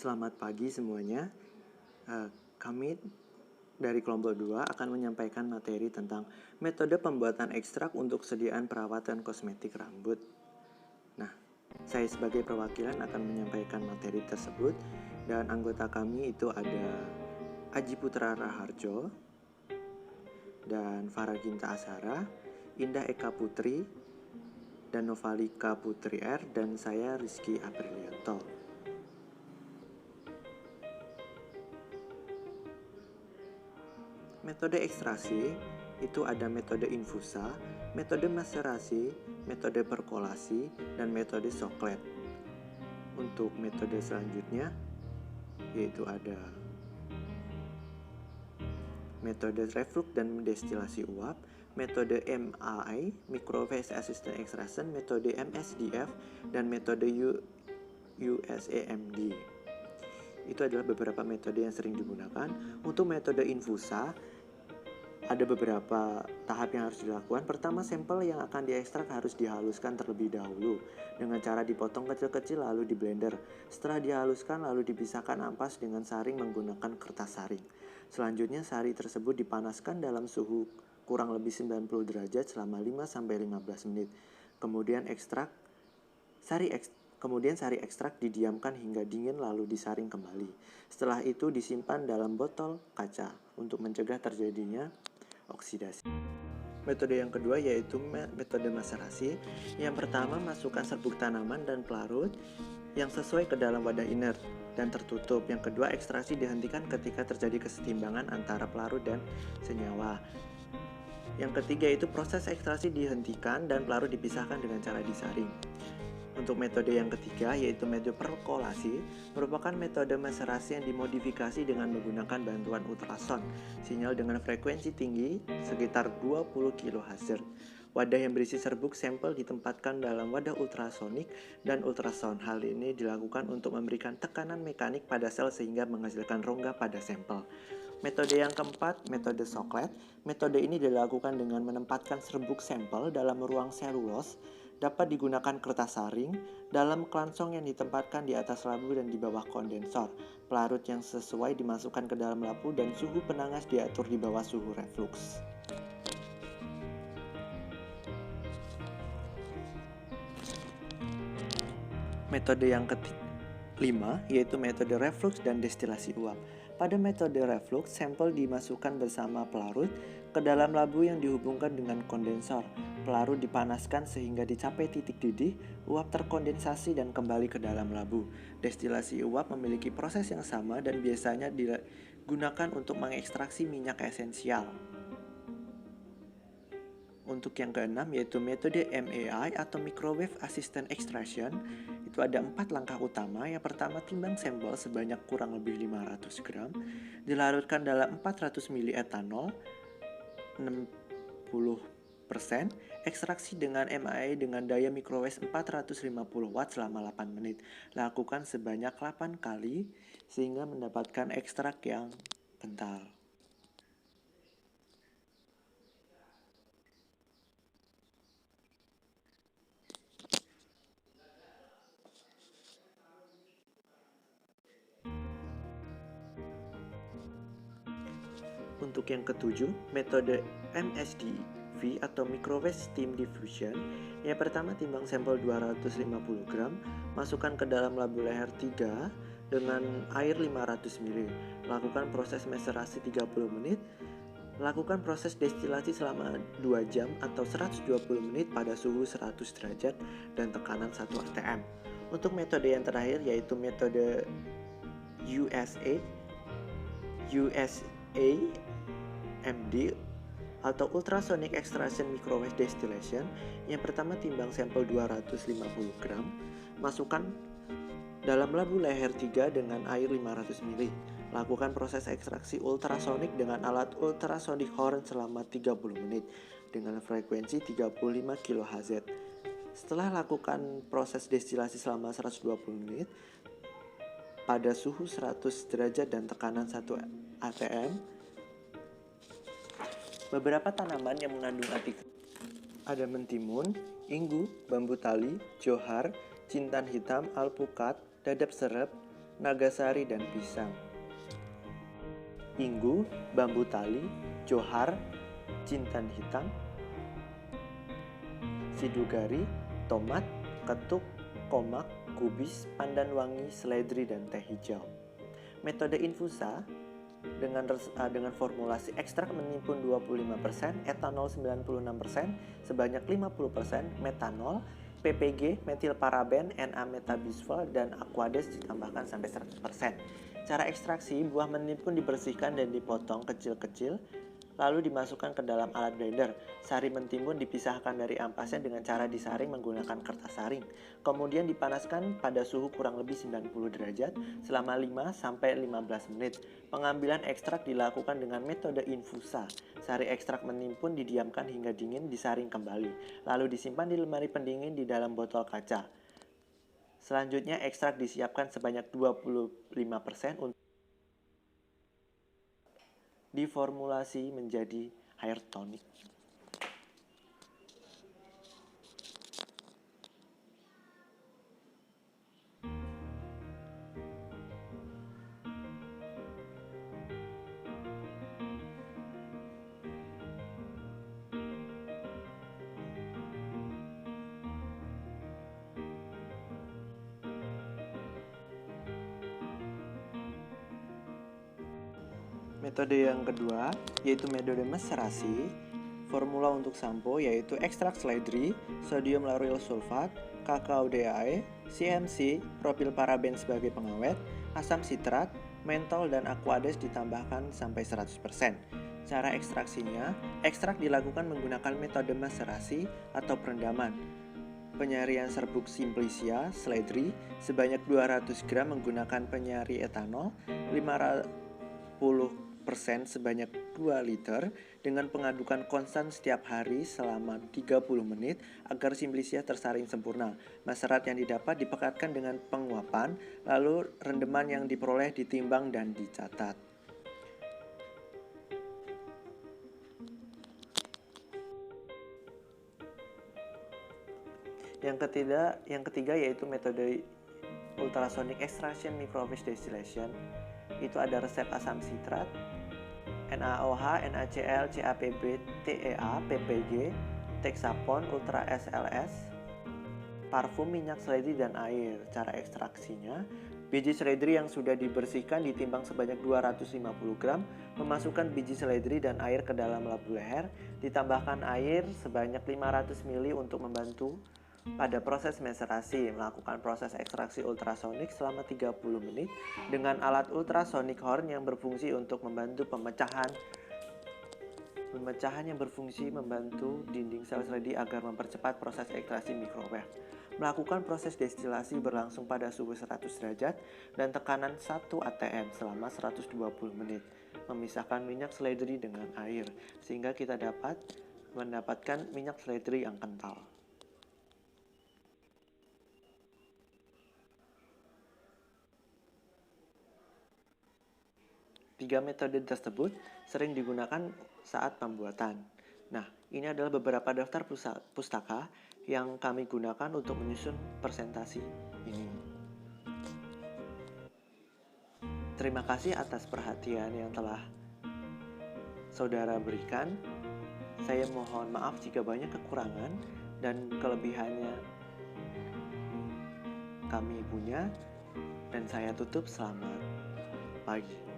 Selamat pagi semuanya. Kami dari kelompok 2 akan menyampaikan materi tentang metode pembuatan ekstrak untuk sediaan perawatan kosmetik rambut. Nah, saya sebagai perwakilan akan menyampaikan materi tersebut dan anggota kami itu ada Aji Putra Raharjo dan Faraginta Asara, Indah Eka Putri, dan Novalika Putri R, dan saya Rizky Aprilianto. Metode ekstraksi itu ada metode infusa, metode maserasi, metode perkolasi, dan metode soklet. Untuk metode selanjutnya yaitu ada metode reflux dan destilasi uap, metode MAI, microwave assisted extraction, metode MSDF, dan metode USAMD. Itu adalah beberapa metode yang sering digunakan. Untuk metode infusa ada beberapa tahap yang harus dilakukan. Pertama, sampel yang akan diekstrak harus dihaluskan terlebih dahulu dengan cara dipotong kecil-kecil lalu di blender. Setelah dihaluskan lalu dipisahkan ampas dengan saring menggunakan kertas saring. Selanjutnya sari tersebut dipanaskan dalam suhu kurang lebih 90 derajat selama 5-15 menit. Kemudian sari ekstrak didiamkan hingga dingin lalu disaring kembali. Setelah itu disimpan dalam botol kaca untuk mencegah terjadinya oksidasi. Metode yang kedua yaitu metode maserasi. Yang pertama, masukkan serbuk tanaman dan pelarut yang sesuai ke dalam wadah inert dan tertutup. Yang kedua, ekstraksi dihentikan ketika terjadi kesetimbangan antara pelarut dan senyawa. Yang ketiga itu proses ekstraksi dihentikan dan pelarut dipisahkan dengan cara disaring. Untuk metode yang ketiga yaitu metode perkolasi, merupakan metode maserasi yang dimodifikasi dengan menggunakan bantuan ultrason, sinyal dengan frekuensi tinggi sekitar 20 kHz. Wadah yang berisi serbuk sampel ditempatkan dalam wadah ultrasonik dan ultrasound. Hal ini dilakukan untuk memberikan tekanan mekanik pada sel sehingga menghasilkan rongga pada sampel. Metode yang keempat, metode soklet. Metode ini dilakukan dengan menempatkan serbuk sampel dalam ruang selulos. Dapat digunakan kertas saring dalam kelansong yang ditempatkan di atas labu dan di bawah kondensor. Pelarut yang sesuai dimasukkan ke dalam labu dan suhu penanas diatur di bawah suhu reflux. Metode yang kelima yaitu metode reflux dan destilasi uap. Pada metode reflux, sampel dimasukkan bersama pelarut ke dalam labu yang dihubungkan dengan kondensor. Pelarut dipanaskan sehingga dicapai titik didih, uap terkondensasi dan kembali ke dalam labu. Destilasi uap memiliki proses yang sama dan biasanya digunakan untuk mengekstraksi minyak esensial. Untuk yang keenam yaitu metode MAI atau Microwave Assisted Extraction. Itu ada 4 langkah utama. Yang pertama, timbang sampel sebanyak kurang lebih 500 gram, dilarutkan dalam 400 ml etanol 60%, ekstraksi dengan MAI dengan daya microwave 450 watt selama 8 menit. Lakukan sebanyak 8 kali sehingga mendapatkan ekstrak yang kental. Untuk yang ketujuh, metode MSDV atau Microwave Steam Diffusion. Yang pertama, timbang sampel 250 gram, masukkan ke dalam labu leher 3 dengan air 500 ml. Lakukan proses maserasi 30 menit. Lakukan proses destilasi selama 2 jam atau 120 menit pada suhu 100 derajat dan tekanan 1 atm. Untuk metode yang terakhir yaitu metode USAMD atau Ultrasonic Extraction Microwave Distillation. Yang pertama, timbang sampel 250 gram, masukkan dalam labu leher 3 dengan air 500 ml. Lakukan proses ekstraksi ultrasonik dengan alat ultrasonic horn selama 30 menit dengan frekuensi 35 kHz. Setelah lakukan proses destilasi selama 120 menit pada suhu 100 derajat dan tekanan 1 atm, beberapa tanaman yang mengandung ada mentimun, inggu, bambu tali, johar, jintan hitam, alpukat, dadap serep, nagasari, dan pisang. Inggu, bambu tali, johar, jintan hitam, sidugari, tomat, ketuk, komak, kubis, pandan wangi, seledri, dan teh hijau. Metode infusa dengan formulasi ekstrak menimbun 25%, etanol 96%, sebanyak 50% metanol, PPG, metilparaben, Na-metabisfol, dan aquades ditambahkan sampai 100%. Cara ekstraksi, buah menimbun dibersihkan dan dipotong kecil-kecil, lalu dimasukkan ke dalam alat blender. Sari mentimbun dipisahkan dari ampasnya dengan cara disaring menggunakan kertas saring. Kemudian dipanaskan pada suhu kurang lebih 90 derajat selama 5-15 menit. Pengambilan ekstrak dilakukan dengan metode infusa. Sari ekstrak mentimbun didiamkan hingga dingin, disaring kembali, lalu disimpan di lemari pendingin di dalam botol kaca. Selanjutnya ekstrak disiapkan sebanyak 25% untuk diformulasi menjadi air tonic. Metode yang kedua yaitu metode maserasi. Formula untuk sampo yaitu ekstrak seledri, sodium lauryl sulfat, kakao DHA, CMC, propilparaben sebagai pengawet, asam sitrat, mentol, dan aquades ditambahkan sampai 100%. Cara ekstraksinya, ekstrak dilakukan menggunakan metode maserasi atau perendaman. Penyarian serbuk simplicia seledri sebanyak 200 gram menggunakan penyari etanol 50% sebanyak 2 liter dengan pengadukan konstan setiap hari selama 30 menit agar simplicia tersaring sempurna. Maserat yang didapat dipekatkan dengan penguapan, lalu rendeman yang diperoleh ditimbang dan dicatat. Yang ketiga yaitu metode ultrasonic extraction microwave distillation. Itu ada resep asam sitrat, NaOH, NaCl, CaPB, TEA, PPG, Texapon, Ultra SLS, parfum, minyak seledri, dan air. Cara ekstraksinya, biji seledri yang sudah dibersihkan ditimbang sebanyak 250 gram, memasukkan biji seledri dan air ke dalam labu leher, ditambahkan air sebanyak 500 ml untuk membantu pada proses maserasi. Melakukan proses ekstraksi ultrasonik selama 30 menit dengan alat ultrasonic horn yang berfungsi untuk membantu pemecahan yang berfungsi membantu dinding sel seledri agar mempercepat proses ekstraksi microwave. Melakukan proses destilasi berlangsung pada suhu 100 derajat dan tekanan 1 atm selama 120 menit. Memisahkan minyak seledri dengan air sehingga kita dapat mendapatkan minyak seledri yang kental. Tiga metode tersebut sering digunakan saat pembuatan. Nah, ini adalah beberapa daftar pustaka yang kami gunakan untuk menyusun presentasi ini. Terima kasih atas perhatian yang telah saudara berikan. Saya mohon maaf jika banyak kekurangan dan kelebihannya kami punya, dan saya tutup. Selamat pagi.